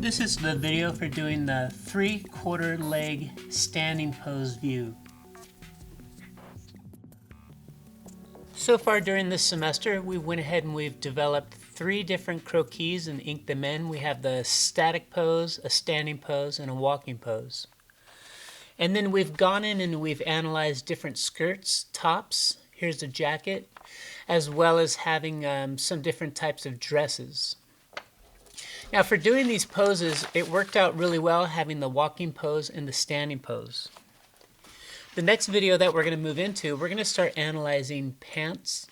This is the video for doing the 3/4 leg standing pose view. So far during this semester, we went ahead and we've developed 3 different croquis and inked them in. We have the static pose, a standing pose, and a walking pose. And then we've gone in and we've analyzed different skirts, tops, here's a jacket, as well as having some different types of dresses. Now for doing these poses, it worked out really well having the walking pose and the standing pose. The next video that we're going to move into, we're going to start analyzing pants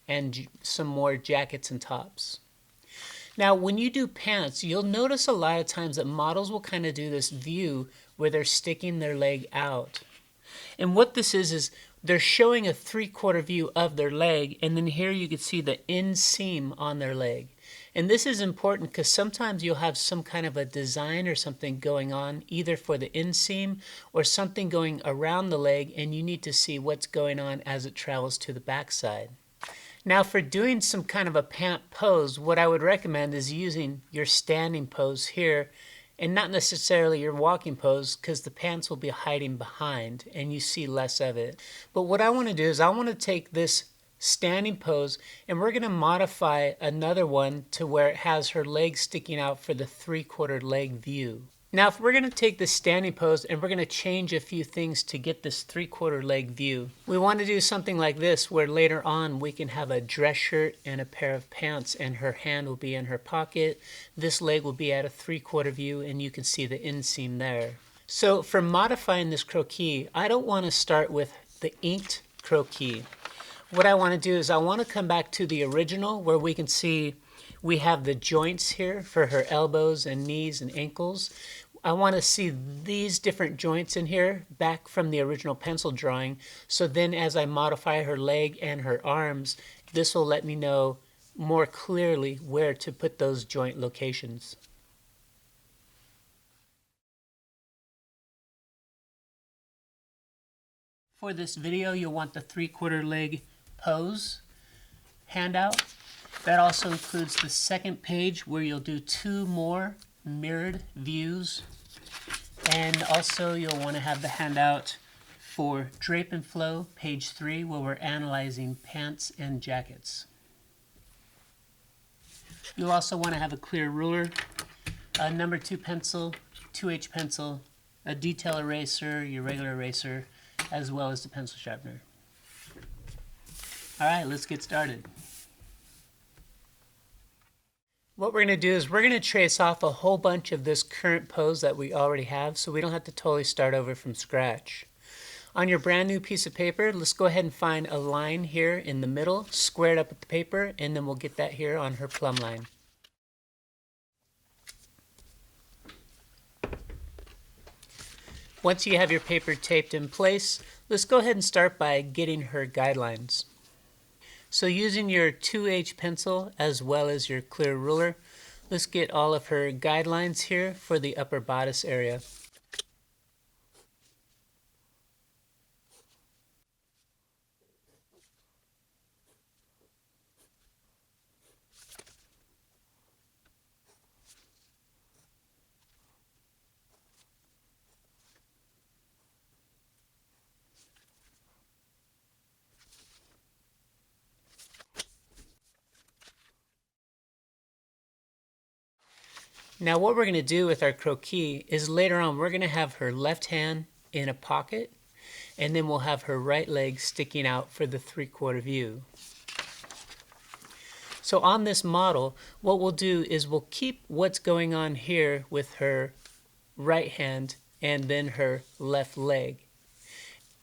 and some more jackets and tops. Now when you do pants, you'll notice a lot of times that models will kind of do this view where they're sticking their leg out. And what this is they're showing a 3/4 view of their leg, and then here you can see the inseam on their leg. And this is important because sometimes you'll have some kind of a design or something going on either for the inseam or something going around the leg, and you need to see what's going on as it travels to the backside. Now for doing some kind of a pant pose, what I would recommend is using your standing pose here and not necessarily your walking pose, because the pants will be hiding behind and you see less of it. But what I want to do is I want to take this standing pose and we're going to modify another one to where it has her legs sticking out for the 3/4 leg view. Now if we're going to take this standing pose and we're going to change a few things to get this 3/4 leg view, we want to do something like this where later on we can have a dress shirt and a pair of pants and her hand will be in her pocket. This leg will be at a 3/4 view and you can see the inseam there. So for modifying this croquis, I don't want to start with the inked croquis. What I want to do is I want to come back to the original where we can see we have the joints here for her elbows and knees and ankles. I want to see these different joints in here back from the original pencil drawing. So then as I modify her leg and her arms, this will let me know more clearly where to put those joint locations. For this video, you'll want the 3/4 leg pose handout. That also includes the second page where you'll do 2 more mirrored views. And also you'll want to have the handout for Drape and Flow, page 3, where we're analyzing pants and jackets. You'll also want to have a clear ruler, a number 2 pencil, 2H pencil, a detail eraser, your regular eraser, as well as the pencil sharpener. Alright, let's get started. What we're going to do is we're going to trace off a whole bunch of this current pose that we already have so we don't have to totally start over from scratch. On your brand new piece of paper, let's go ahead and find a line here in the middle, square it up with the paper, and then we'll get that here on her plumb line. Once you have your paper taped in place, let's go ahead and start by getting her guidelines. So using your 2H pencil as well as your clear ruler, let's get all of her guidelines here for the upper bodice area. Now what we're going to do with our croquis is later on we're going to have her left hand in a pocket and then we'll have her right leg sticking out for the 3/4 view. So on this model, what we'll do is we'll keep what's going on here with her right hand and then her left leg.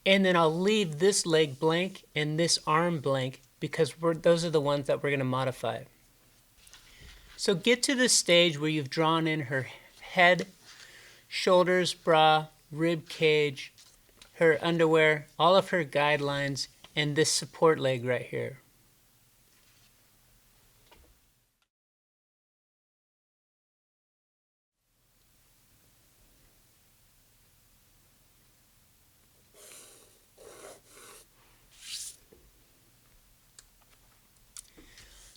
And then I'll leave this leg blank and this arm blank because those are the ones that we're going to modify. So get to the stage where you've drawn in her head, shoulders, bra, rib cage, her underwear, all of her guidelines, and this support leg right here.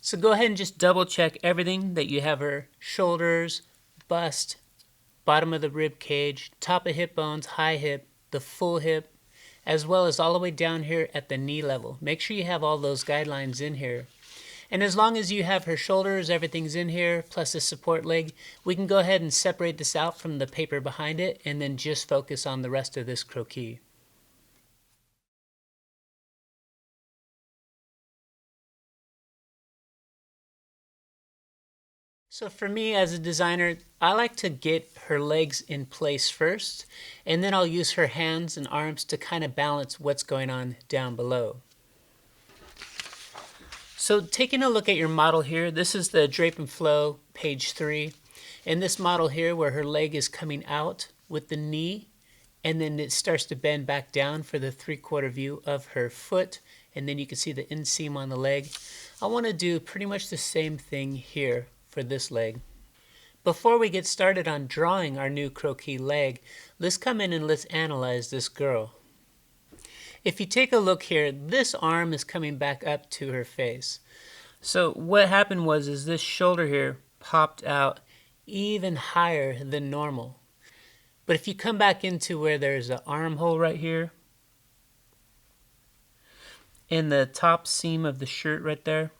So go ahead and just double check everything that you have her shoulders, bust, bottom of the rib cage, top of hip bones, high hip, the full hip, as well as all the way down here at the knee level. Make sure you have all those guidelines in here. And as long as you have her shoulders, everything's in here, plus the support leg, we can go ahead and separate this out from the paper behind it and then just focus on the rest of this croquis. So for me as a designer, I like to get her legs in place first, and then I'll use her hands and arms to kind of balance what's going on down below. So taking a look at your model here, this is the Drape and Flow page 3. And this model here where her leg is coming out with the knee, and then it starts to bend back down for the 3/4 view of her foot, and then you can see the inseam on the leg. I want to do pretty much the same thing here for this leg. Before we get started on drawing our new croquis leg, let's come in and let's analyze this girl. If you take a look here, this arm is coming back up to her face. So what happened was this shoulder here popped out even higher than normal. But if you come back into where there's an armhole right here, in the top seam of the shirt right there,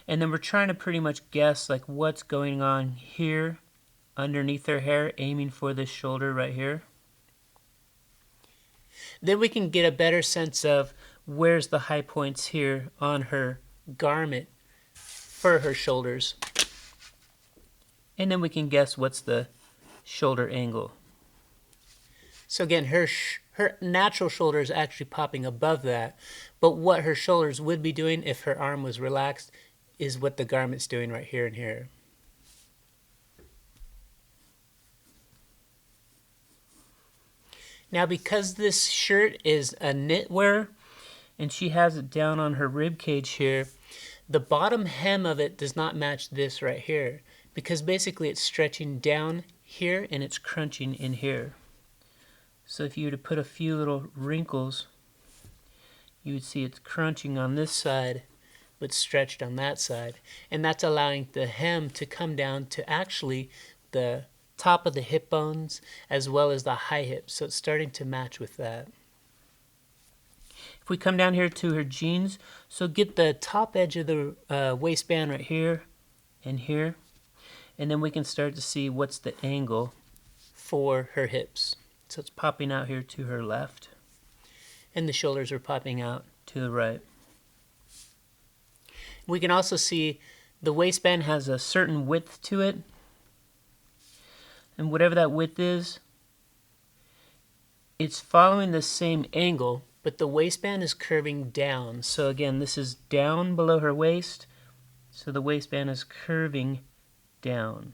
and then we're trying to pretty much guess like what's going on here underneath her hair, aiming for this shoulder right here. Then we can get a better sense of where's the high points here on her garment for her shoulders. And then we can guess what's the shoulder angle. So again, her natural shoulder is actually popping above that, but what her shoulders would be doing if her arm was relaxed is what the garment's doing right here and here. Now because this shirt is a knitwear and she has it down on her rib cage here, the bottom hem of it does not match this right here because basically it's stretching down here and it's crunching in here. So if you were to put a few little wrinkles, you would see it's crunching on this side but stretched on that side, and that's allowing the hem to come down to actually the top of the hip bones as well as the high hips, so it's starting to match with that. If we come down here to her jeans, so get the top edge of the waistband right here and here, and then we can start to see what's the angle for her hips. So it's popping out here to her left, and the shoulders are popping out to the right. We can also see the waistband has a certain width to it, and whatever that width is, it's following the same angle, but the waistband is curving down. So again, this is down below her waist, so the waistband is curving down.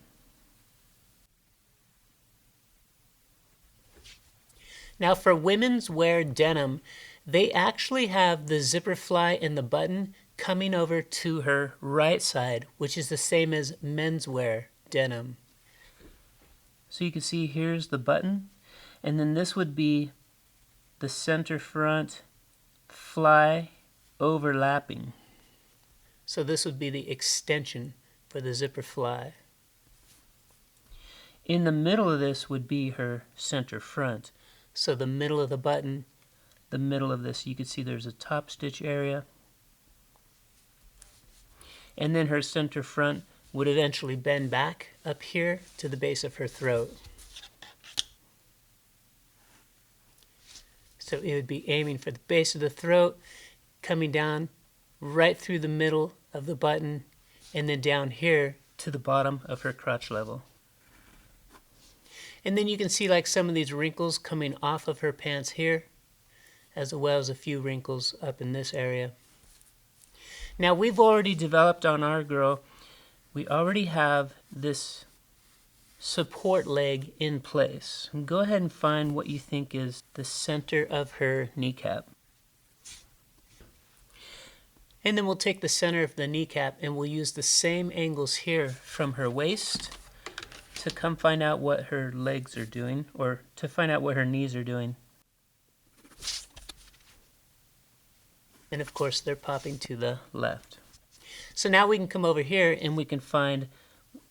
Now for women's wear denim, they actually have the zipper fly and the button coming over to her right side, which is the same as menswear denim. So you can see here's the button, and then this would be the center front fly overlapping. So this would be the extension for the zipper fly. In the middle of this would be her center front. So the middle of the button, the middle of this, you can see there's a top stitch area. And then her center front would eventually bend back up here to the base of her throat. So it would be aiming for the base of the throat, coming down right through the middle of the button, and then down here to the bottom of her crotch level. And then you can see like some of these wrinkles coming off of her pants here, as well as a few wrinkles up in this area. Now we've already developed on our girl, we already have this support leg in place. And go ahead and find what you think is the center of her kneecap. And then we'll take the center of the kneecap and we'll use the same angles here from her waist to come find out what her legs are doing, or to find out what her knees are doing. And of course they're popping to the left. So now we can come over here and we can find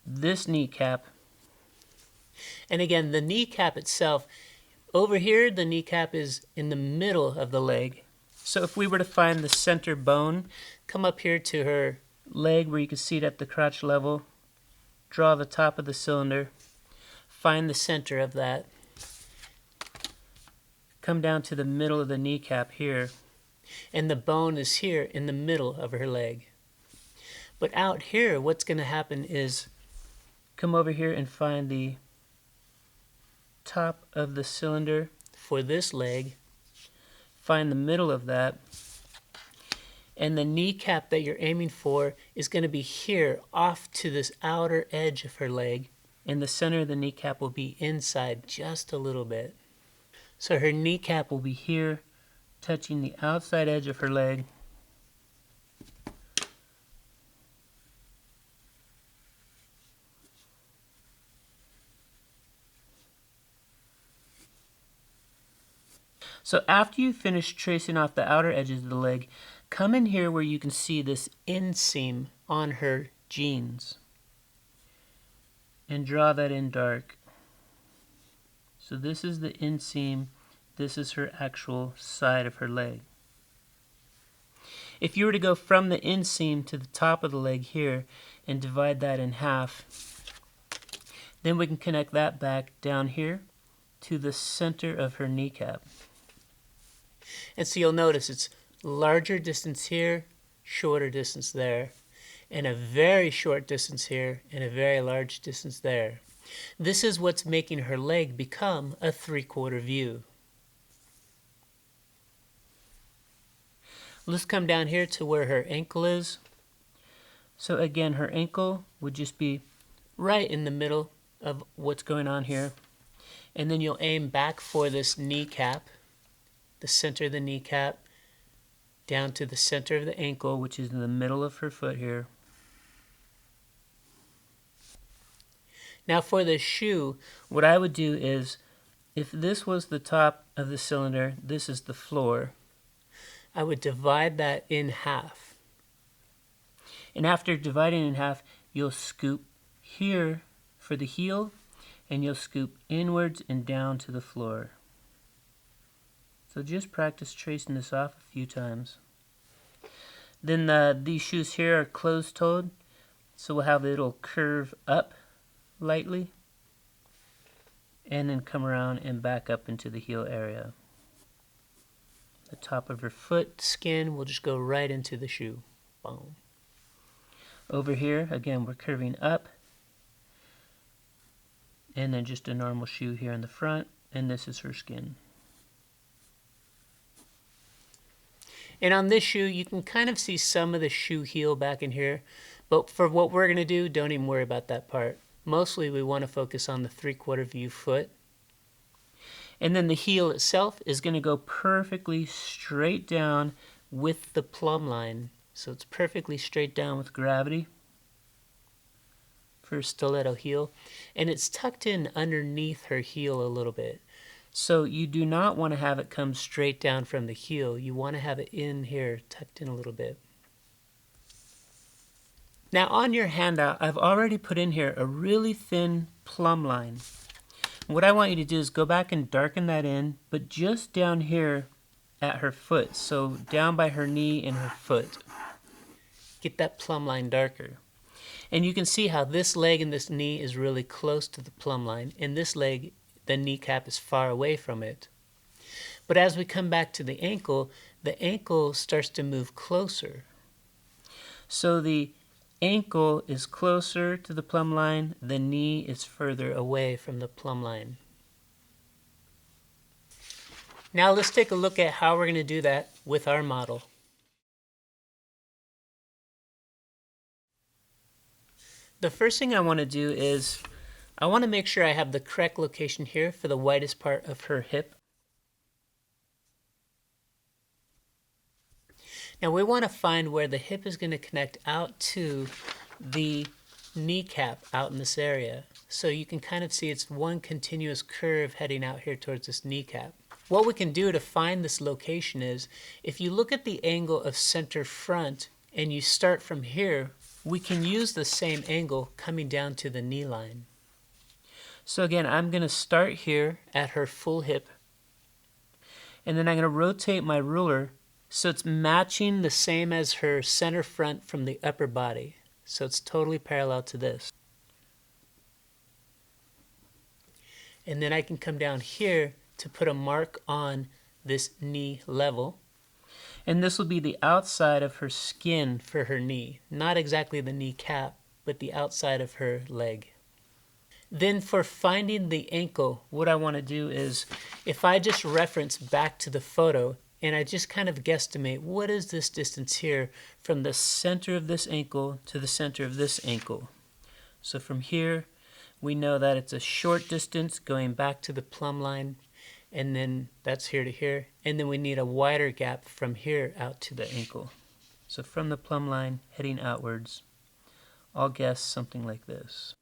this kneecap And again, the kneecap itself, over here the kneecap is in the middle of the leg. So if we were to find the center bone, come up here to her leg where you can see it at the crotch level, draw the top of the cylinder, find the center of that, come down to the middle of the kneecap here, and the bone is here in the middle of her leg. But out here, what's going to happen is come over here and find the top of the cylinder for this leg, find the middle of that, and the kneecap that you're aiming for is going to be here off to this outer edge of her leg, and the center of the kneecap will be inside just a little bit. So her kneecap will be here touching the outside edge of her leg, so after you finish tracing off the outer edges of the leg, come in here where you can see this inseam on her jeans and draw that in dark. So this is the inseam, this is her actual side of her leg. If you were to go from the inseam to the top of the leg here and divide that in half, then we can connect that back down here to the center of her kneecap. And so you'll notice it's larger distance here, shorter distance there, and a very short distance here, and a very large distance there. This is what's making her leg become a 3/4 view. Let's come down here to where her ankle is. So again, her ankle would just be right in the middle of what's going on here. And then you'll aim back for this kneecap, the center of the kneecap, down to the center of the ankle, which is in the middle of her foot here. Now for the shoe, what I would do is, if this was the top of the cylinder, this is the floor, I would divide that in half. And after dividing in half, you'll scoop here for the heel, and you'll scoop inwards and down to the floor. So just practice tracing this off a few times. Then these shoes here are closed-toed, so we'll have it'll curve up lightly and then come around and back up into the heel area. The top of her foot skin will just go right into the shoe. Boom. Over here, again, we're curving up, and then just a normal shoe here in the front, and this is her skin. And on this shoe, you can kind of see some of the shoe heel back in here, but for what we're going to do, don't even worry about that part. Mostly we want to focus on the 3/4 view foot. And then the heel itself is going to go perfectly straight down with the plumb line. So it's perfectly straight down with gravity for a stiletto heel. And it's tucked in underneath her heel a little bit. So you do not want to have it come straight down from the heel. You want to have it in here, tucked in a little bit. Now on your handout, I've already put in here a really thin plumb line. What I want you to do is go back and darken that in, but just down here at her foot, so down by her knee and her foot. Get that plumb line darker. And you can see how this leg and this knee is really close to the plumb line, and this leg, the kneecap, is far away from it. But as we come back to the ankle starts to move closer. So the ankle is closer to the plumb line, the knee is further away from the plumb line. Now let's take a look at how we're going to do that with our model. The first thing I want to do is I want to make sure I have the correct location here for the widest part of her hip. Now we want to find where the hip is going to connect out to the kneecap out in this area. So you can kind of see it's one continuous curve heading out here towards this kneecap. What we can do to find this location is, if you look at the angle of center front and you start from here, we can use the same angle coming down to the knee line. So again, I'm going to start here at her full hip, and then I'm going to rotate my ruler so it's matching the same as her center front from the upper body. So it's totally parallel to this. And then I can come down here to put a mark on this knee level. And this will be the outside of her skin for her knee. Not exactly the knee cap, but the outside of her leg. Then for finding the ankle, what I want to do is, if I just reference back to the photo, and I just kind of guesstimate what is this distance here from the center of this ankle to the center of this ankle. So from here, we know that it's a short distance going back to the plumb line, and then that's here to here, and then we need a wider gap from here out to the ankle. So from the plumb line heading outwards, I'll guess something like this.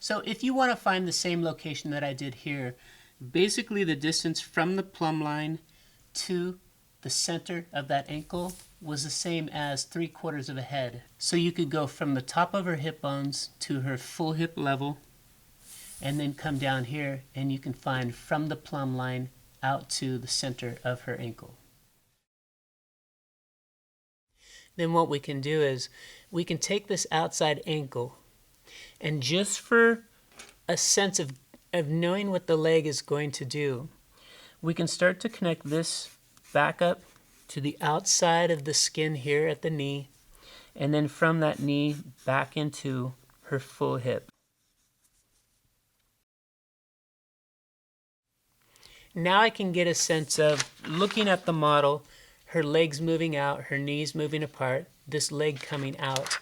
So if you want to find the same location that I did here, basically the distance from the plumb line to the center of that ankle was the same as 3/4 of a head. So you could go from the top of her hip bones to her full hip level, and then come down here and you can find from the plumb line out to the center of her ankle. Then what we can do is we can take this outside ankle, and just for a sense of knowing what the leg is going to do, we can start to connect this back up to the outside of the skin here at the knee, and then from that knee back into her full hip. Now I can get a sense of, looking at the model, her legs moving out, her knees moving apart, this leg coming out.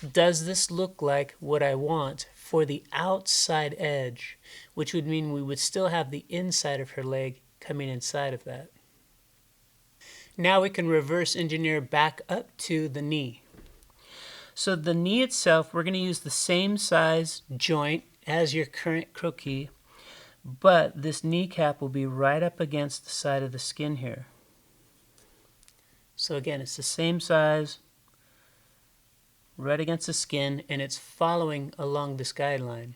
Does this look like what I want for the outside edge, which would mean we would still have the inside of her leg coming inside of that. Now we can reverse engineer back up to the knee. So the knee itself, we're going to use the same size joint as your current croquis, but this kneecap will be right up against the side of the skin here. So again, it's the same size, right against the skin, and it's following along this guideline.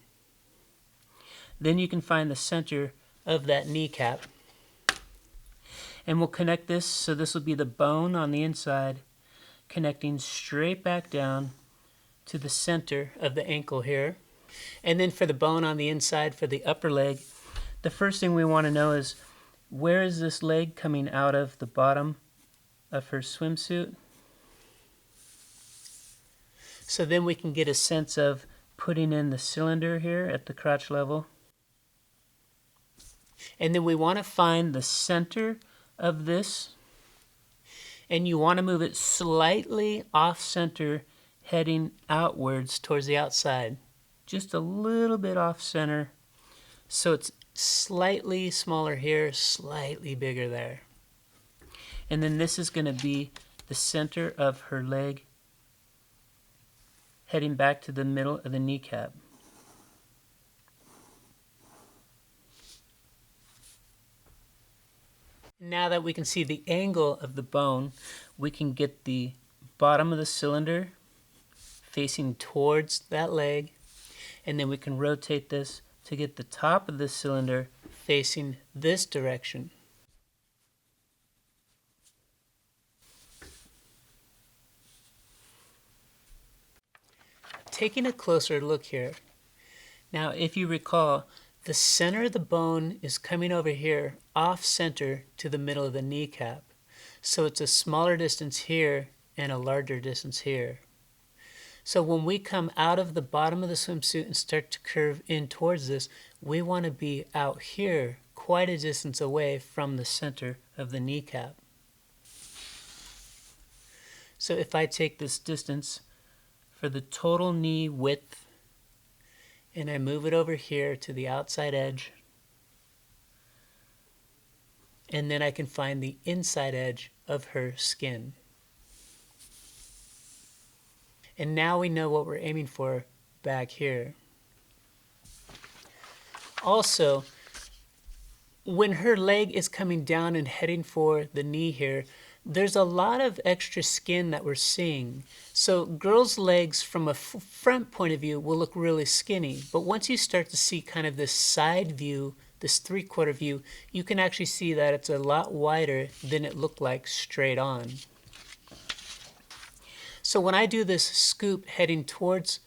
Then you can find the center of that kneecap, and we'll connect this, so this will be the bone on the inside connecting straight back down to the center of the ankle here. And then for the bone on the inside for the upper leg, the first thing we want to know is, where is this leg coming out of the bottom of her swimsuit? So then we can get a sense of putting in the cylinder here at the crotch level. And then we want to find the center of this, and you want to move it slightly off center, heading outwards towards the outside. Just a little bit off center, so it's slightly smaller here, slightly bigger there. And then this is going to be the center of her leg, heading back to the middle of the kneecap. Now that we can see the angle of the bone, we can get the bottom of the cylinder facing towards that leg, and then we can rotate this to get the top of the cylinder facing this direction. Taking a closer look here. Now, if you recall, the center of the bone is coming over here off center to the middle of the kneecap. So it's a smaller distance here and a larger distance here. So when we come out of the bottom of the swimsuit and start to curve in towards this, we want to be out here quite a distance away from the center of the kneecap. So if I take this distance for the total knee width, and I move it over here to the outside edge, and then I can find the inside edge of her skin. And now we know what we're aiming for back here. Also, when her leg is coming down and heading for the knee here, there's a lot of extra skin that we're seeing. So girls' legs from a front point of view will look really skinny, but once you start to see kind of this side view, this 3/4 view, you can actually see that it's a lot wider than it looked like straight on. So when I do this scoop heading towards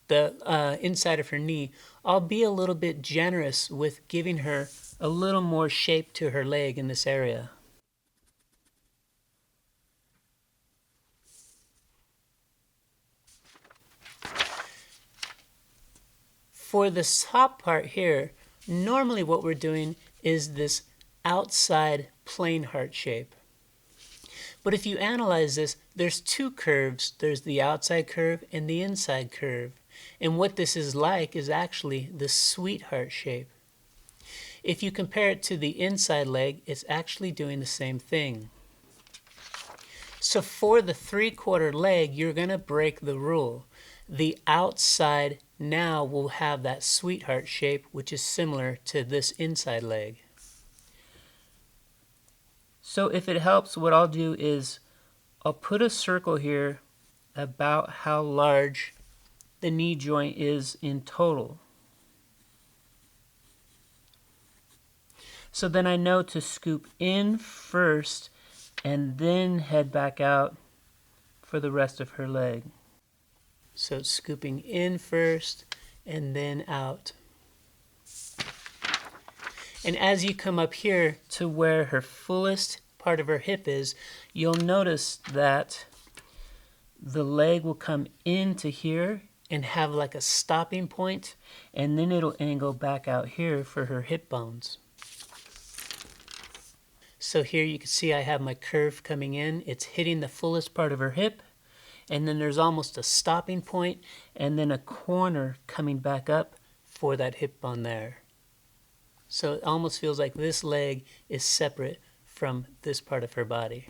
the inside of her knee, I'll be a little bit generous with giving her a little more shape to her leg in this area. For the top part here, normally what we're doing is this outside plain heart shape. But if you analyze this, there's two curves. There's the outside curve and the inside curve. And what this is like is actually the sweetheart shape. If you compare it to the inside leg, it's actually doing the same thing. So for the 3/4 leg, you're going to break the rule. The outside now will have that sweetheart shape, which is similar to this inside leg. So if it helps, what I'll do is I'll put a circle here about how large the knee joint is in total. So then I know to scoop in first and then head back out for the rest of her leg. So it's scooping in first and then out. And as you come up here to where her fullest part of her hip is, you'll notice that the leg will come into here and have like a stopping point, and then it'll angle back out here for her hip bones. So here you can see I have my curve coming in. It's hitting the fullest part of her hip, and then there's almost a stopping point and then a corner coming back up for that hip bone there. So it almost feels like this leg is separate from this part of her body.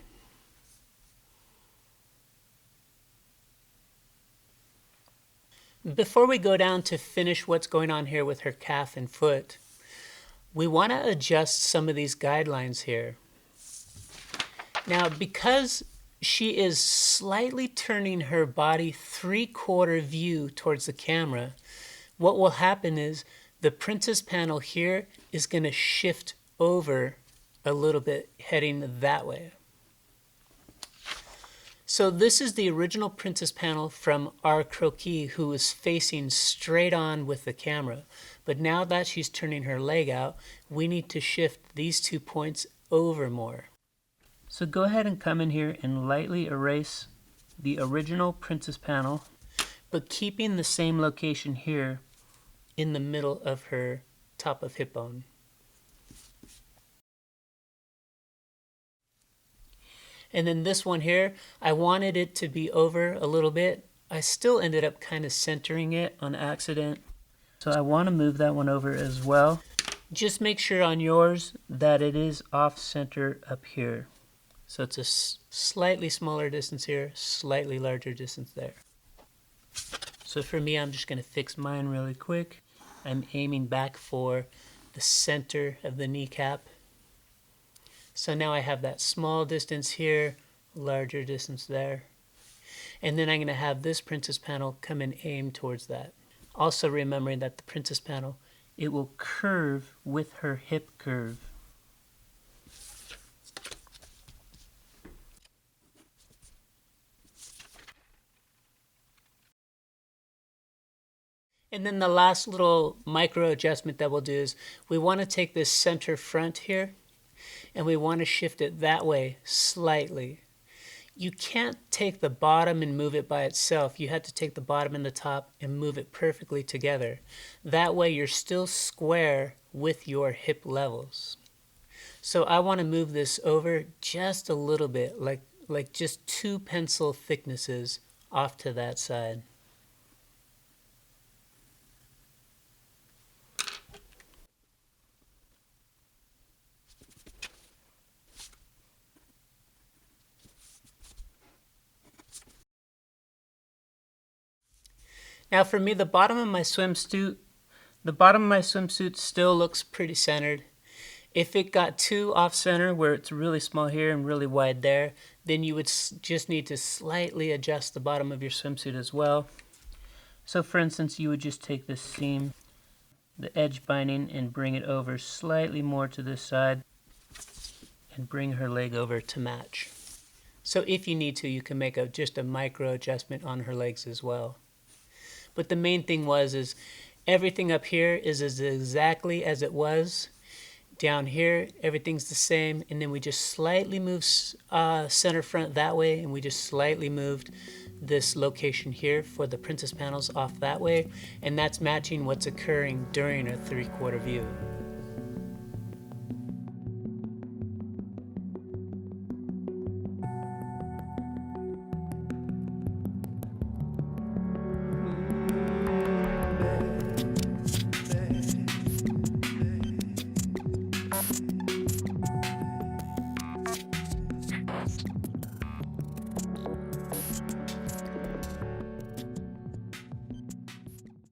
Before we go down to finish what's going on here with her calf and foot, we want to adjust some of these guidelines here. Now, because she is slightly turning her body 3/4 view towards the camera, what will happen is the princess panel here is going to shift over a little bit, heading that way. So this is the original princess panel from our Croquis, who is facing straight on with the camera. But now that she's turning her leg out, we need to shift these 2 points over more. So go ahead and come in here and lightly erase the original princess panel, but keeping the same location here in the middle of her top of hip bone. And then this one here, I wanted it to be over a little bit. I still ended up kind of centering it on accident. So I want to move that one over as well. Just make sure on yours that it is off center up here. So it's a slightly smaller distance here, slightly larger distance there. So for me, I'm just going to fix mine really quick. I'm aiming back for the center of the kneecap. So now I have that small distance here, larger distance there. And then I'm going to have this princess panel come and aim towards that. Also remembering that the princess panel, it will curve with her hip curve. And then the last little micro adjustment that we'll do is we want to take this center front here and we want to shift it that way slightly. You can't take the bottom and move it by itself. You have to take the bottom and the top and move it perfectly together. That way you're still square with your hip levels. So I want to move this over just a little bit, like just 2 pencil thicknesses off to that side. Now for me, the bottom of my swimsuit still looks pretty centered. If it got too off center where it's really small here and really wide there, then you would just need to slightly adjust the bottom of your swimsuit as well. So for instance, you would just take this seam, the edge binding, and bring it over slightly more to this side and bring her leg over to match. So if you need to, you can make just a micro adjustment on her legs as well. But the main thing is everything up here is exactly as it was. Down here, everything's the same, and then we just slightly moved center front that way, and we just slightly moved this location here for the princess panels off that way, and that's matching what's occurring during a 3/4 view.